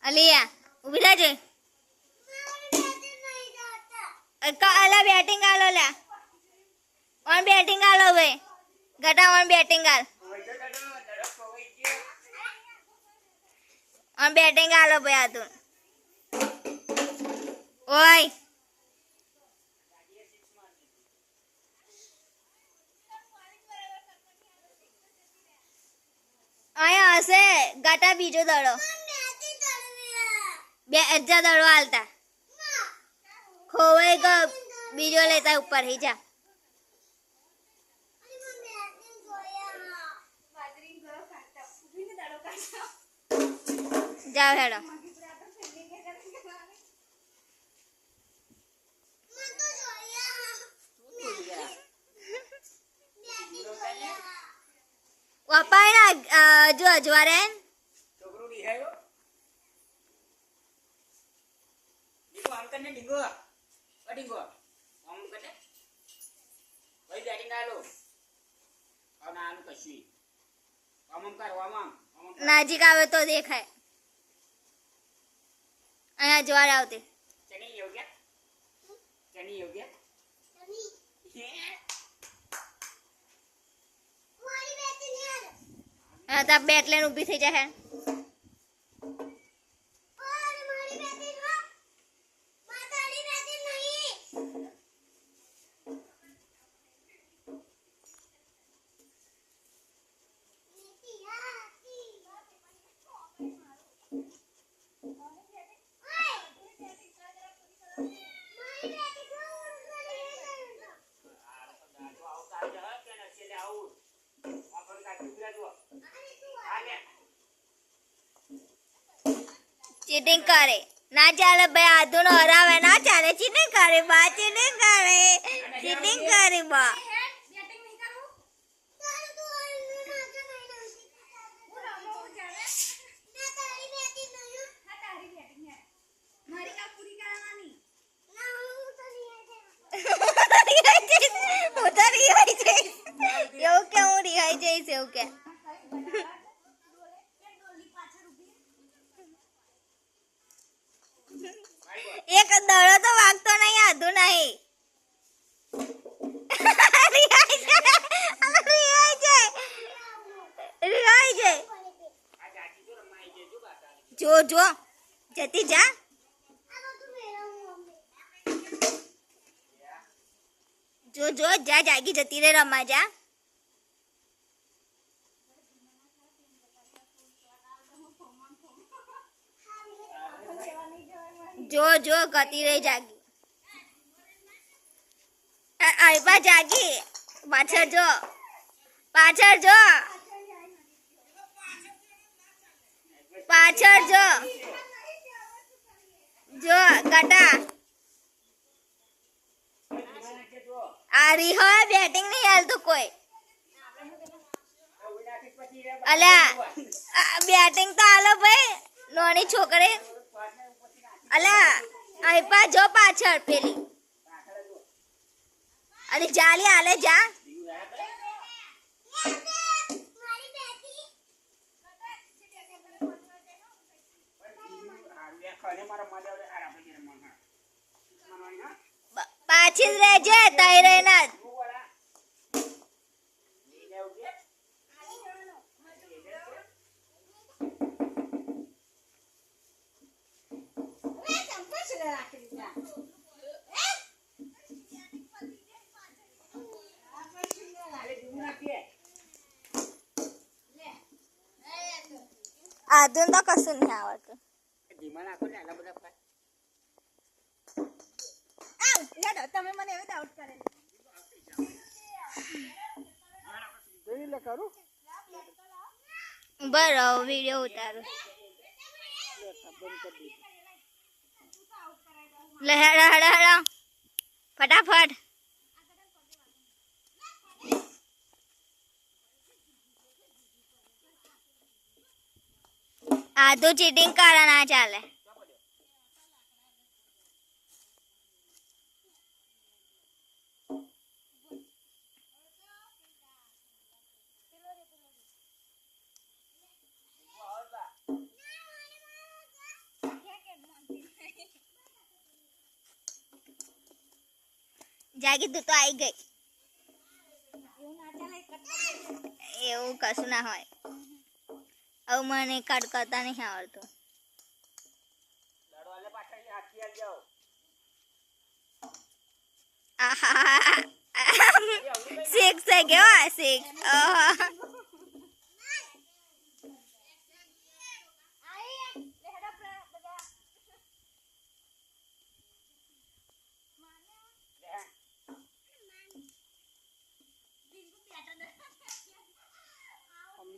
અલિયા ઉભી રહેજે. અલા બેટિંગ આલો લે. ઓન બેટિંગ આલો ભાઈ. ગટા ઓન બેટિંગ આલ. ઓન બેટિંગ આલો ભાઈ આ તું. ઓય અહીંયા હશે ગાટા બીજો દડો બે અજ્જા દડો હાલતા ખોવાઈ ગયો બીજો લેતા ઉપર હી જા જાઓ હેડો પપ્પા જો અજવારે છોકરો ડીહાયો ડીગો આમ કરને ડીગો ડીગો આમ કરને ભાઈ બેટિંગ આલો આવ ના આલુ કશી આમ કર આમ નજીક આવે તો દેખાય અહીંયા જવાર આવતી ચની યોગ્ય ચની યોગ્ય હા તા બેટ લઈને ઊભી થઈ જાય चीटिंग करे ना चाले भाई आधो न हरावे ना चाले चीटिंग करे बा चीटिंग करे बा एक दड़ो तो वागतो नहीं आधो नहीं जो जो जती जा जो जो जा जागी जती रे रमा जा जो जो गति रही जागी आईबा जागी पाछड़ जो पाछड़ जो पाछड़ जो जो गटा आ रही हो बैटिंग नहीं हाल तो कोई अला बैटिंग तो आलो भाई नोनी छोकरे अला आईपा जो पाछड़ पेली अरे जाली आले जा पाछी रेजे तई रहना आधुन तो कसून नहीं आवडतं ધીમા નાખો ને આલા બધા ફાય યાર તમે મને એવી ડાઉટ કરે જોઈ લે કરું બરો વિડિયો ઉતારો લે હેડા હેડા હેડા ફટાફટ आधो चीटिंग करा ना चाले જાગી તું તો આવી ગઈ એવું કશું ના હોય હવે મને કટ કરતા નહીં આવડતું લડવાલે પાછળ હાથી આલ જાઓ શીખ છે કેવા શીખ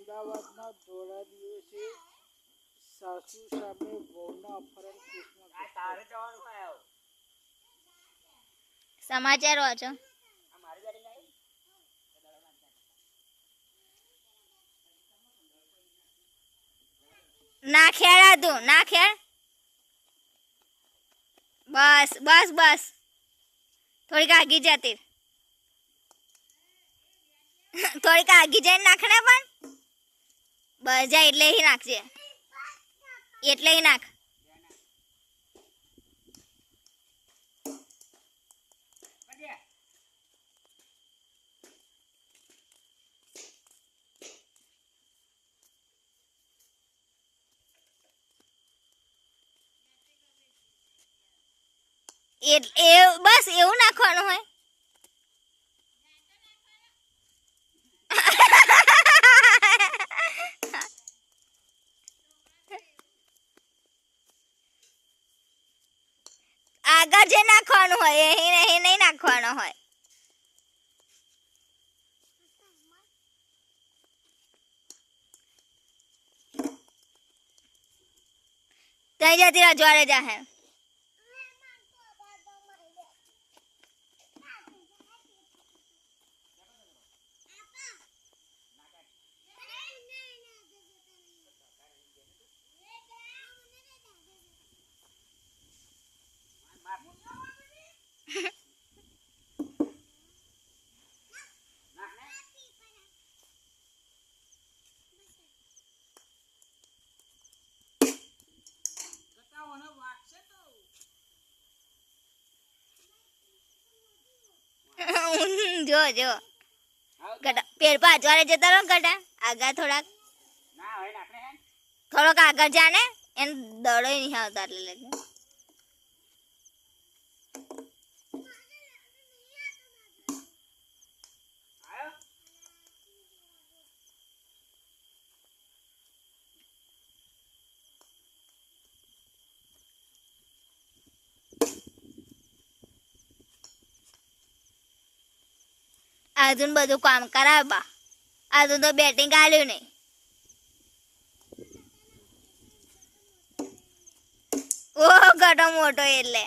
અમદાવાદના ધોળા દિવસે સાસુ સામે વહુના અપહરણ કેસમાં આ તારે જવાનું કયો સમાચાર વાંચો આ મારી ગાડી લાવી ના ખેડા તું ના ખેડ બસ બસ બસ થોડીક આગી જતી થોડીક આગી જઈને નાખને પણ બસ જાય એટલે ही નાખજે એટલે ही નાખ બસ એવું નાખવાનું હોય આગળ જે નાખવાનું હોય એ નહીં નાખવાનો હોય ત્યાં જતી રજવાડે જાહે જો જો ગટા પેર પાછવાડે જતા રહો ગટા આગળ થોડાક ના હવે નાખને હે થોડોક આગળ જાને એને દડો નહીં આવતા એટલે લાગે આયો આજુ બધું કામ કરાવવા આજુ તો બેટિંગ આલ્યું નહીં ઓહો ગટો મોટો એટલે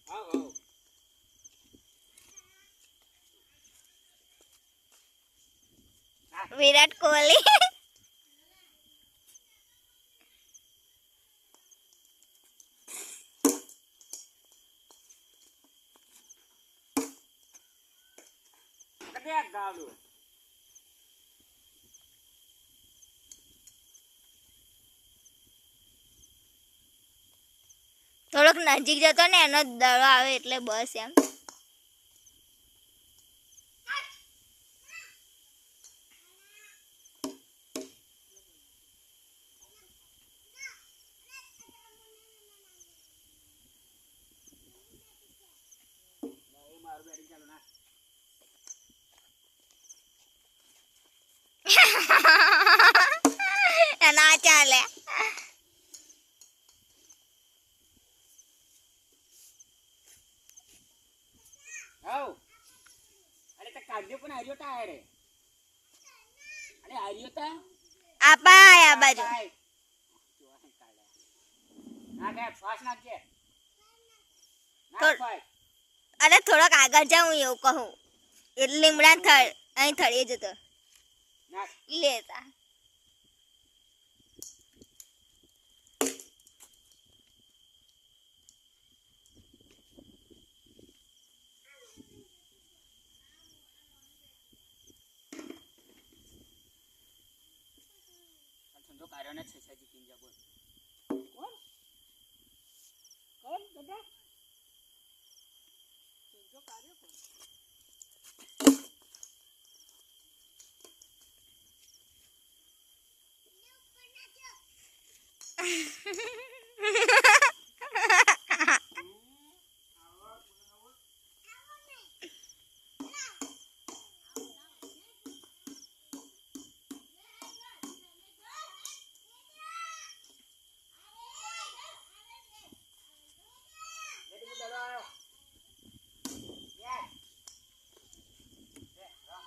આવ વિરાટ કોહલી કદે ગાવડું થોડોક નજીક જતો ને એનો દડો આવે એટલે બસ એમ એ મારું બેટિંગ ચાલુ ના ના ચાલે આવ અરે તો કાઢ્યો પણ હાર્યો તા અરે અરે હાર્યો તા આપા આ બાજુ ના કે શ્વાસ નાખજે તો- ના ભાઈ અરે થોડોક આગળ જાઉં એવું કહું એટલે લીમડા થળ અહીં થળીએ જતો ના લેતા ધંધો કાર્યો ને છે સાજી કિંજા બોલ કોણ બેટા બીજો કાર્ય કરો. લે ટીંગુ દડો આવ્યો. યસ. લે રમ.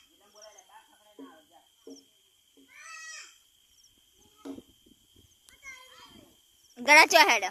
ગીતમ બોલાય લે બાપ પકડે ના આવે જા. ગળા ચો હેડ